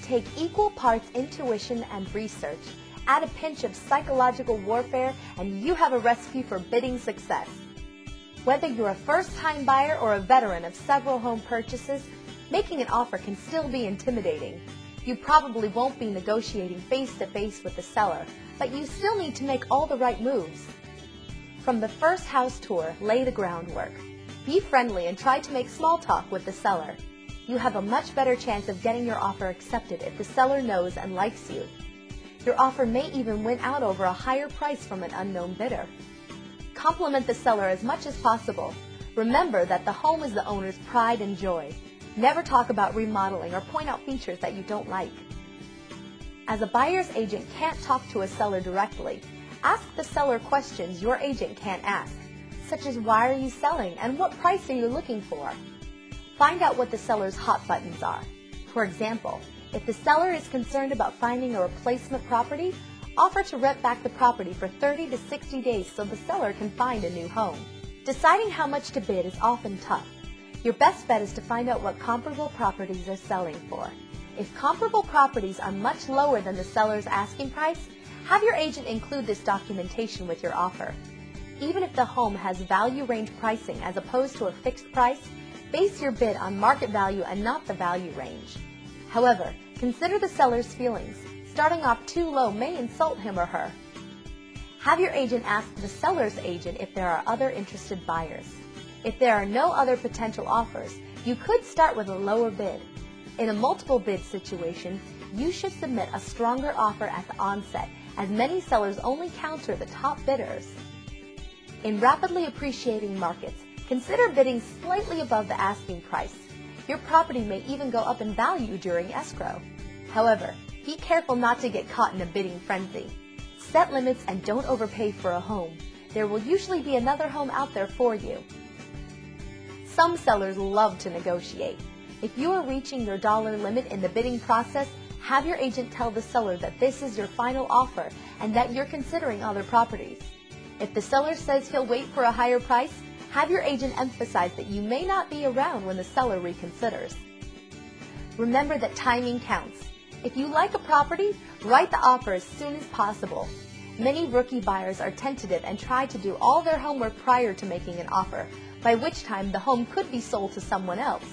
Take equal parts intuition and research, add a pinch of psychological warfare, and you have a recipe for bidding success. Whether you're a first-time buyer or a veteran of several home purchases, making an offer can still be intimidating. You probably won't be negotiating face-to-face with the seller, but you still need to make all the right moves. From the first house tour, lay the groundwork. Be friendly and try to make small talk with the seller. You have a much better chance of getting your offer accepted if the seller knows and likes you. Your offer may even win out over a higher price from an unknown bidder. Compliment the seller as much as possible. Remember that the home is the owner's pride and joy. Never talk about remodeling or point out features that you don't like. As a buyer's agent can't talk to a seller directly, ask the seller questions your agent can't ask, such as why are you selling and what price are you looking for? Find out what the seller's hot buttons are. For example, if the seller is concerned about finding a replacement property, offer to rent back the property for 30 to 60 days so the seller can find a new home. Deciding how much to bid is often tough. Your best bet is to find out what comparable properties are selling for. If comparable properties are much lower than the seller's asking price, have your agent include this documentation with your offer. Even if the home has value range pricing as opposed to a fixed price, base your bid on market value and not the value range. However, consider the seller's feelings. Starting off too low may insult him or her. Have your agent ask the seller's agent if there are other interested buyers. If there are no other potential offers, you could start with a lower bid. In a multiple bid situation, you should submit a stronger offer at the onset, as many sellers only counter the top bidders. In rapidly appreciating markets, consider bidding slightly above the asking price. Your property may even go up in value during escrow. However, be careful not to get caught in a bidding frenzy. Set limits and don't overpay for a home. There will usually be another home out there for you. Some sellers love to negotiate. If you are reaching your dollar limit in the bidding process, have your agent tell the seller that this is your final offer and that you're considering other properties. If the seller says he'll wait for a higher price, have your agent emphasize that you may not be around when the seller reconsiders. Remember that timing counts. If you like a property, write the offer as soon as possible. Many rookie buyers are tentative and try to do all their homework prior to making an offer, by which time the home could be sold to someone else.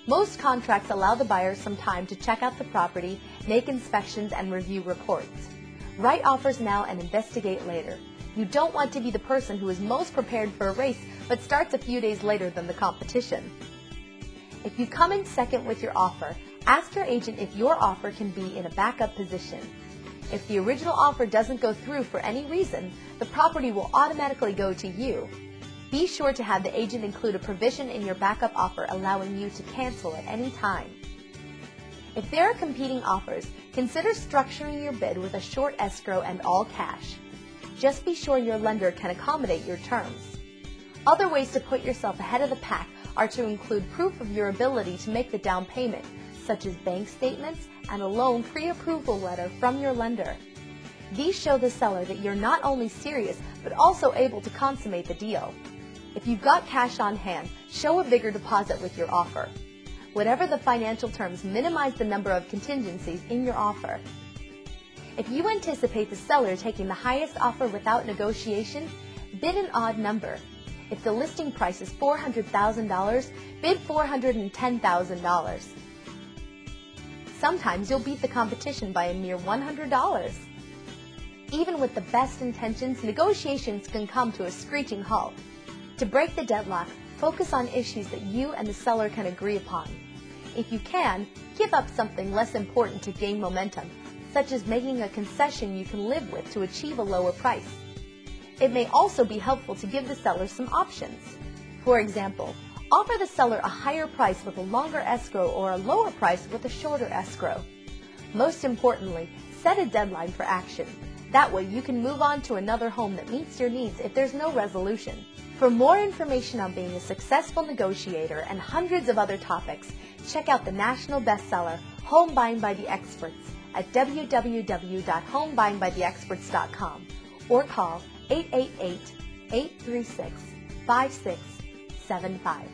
Most contracts allow the buyer some time to check out the property, make inspections, and review reports. Write offers now and investigate later. You don't want to be the person who is most prepared for a race but starts a few days later than the competition. If you come in second with your offer, ask your agent if your offer can be in a backup position. If the original offer doesn't go through for any reason, the property will automatically go to you. Be sure to have the agent include a provision in your backup offer allowing you to cancel at any time. If there are competing offers, consider structuring your bid with a short escrow and all cash. Just be sure your lender can accommodate your terms. Other ways to put yourself ahead of the pack are to include proof of your ability to make the down payment, such as bank statements and a loan pre-approval letter from your lender. These show the seller that you're not only serious, but also able to consummate the deal. If you've got cash on hand, show a bigger deposit with your offer. Whatever the financial terms, minimize the number of contingencies in your offer. If you anticipate the seller taking the highest offer without negotiation, bid an odd number. If the listing price is $400,000, bid $410,000. Sometimes you'll beat the competition by a mere $100. Even with the best intentions, negotiations can come to a screeching halt. To break the deadlock, focus on issues that you and the seller can agree upon. If you can, give up something less important to gain momentum, such as making a concession you can live with to achieve a lower price. It may also be helpful to give the seller some options. For example, offer the seller a higher price with a longer escrow or a lower price with a shorter escrow. Most importantly, set a deadline for action. That way you can move on to another home that meets your needs if there's no resolution. For more information on being a successful negotiator and hundreds of other topics, check out the national bestseller, Home Buying by the Experts, at www.homebuyingbytheexperts.com or call 888-836-5675.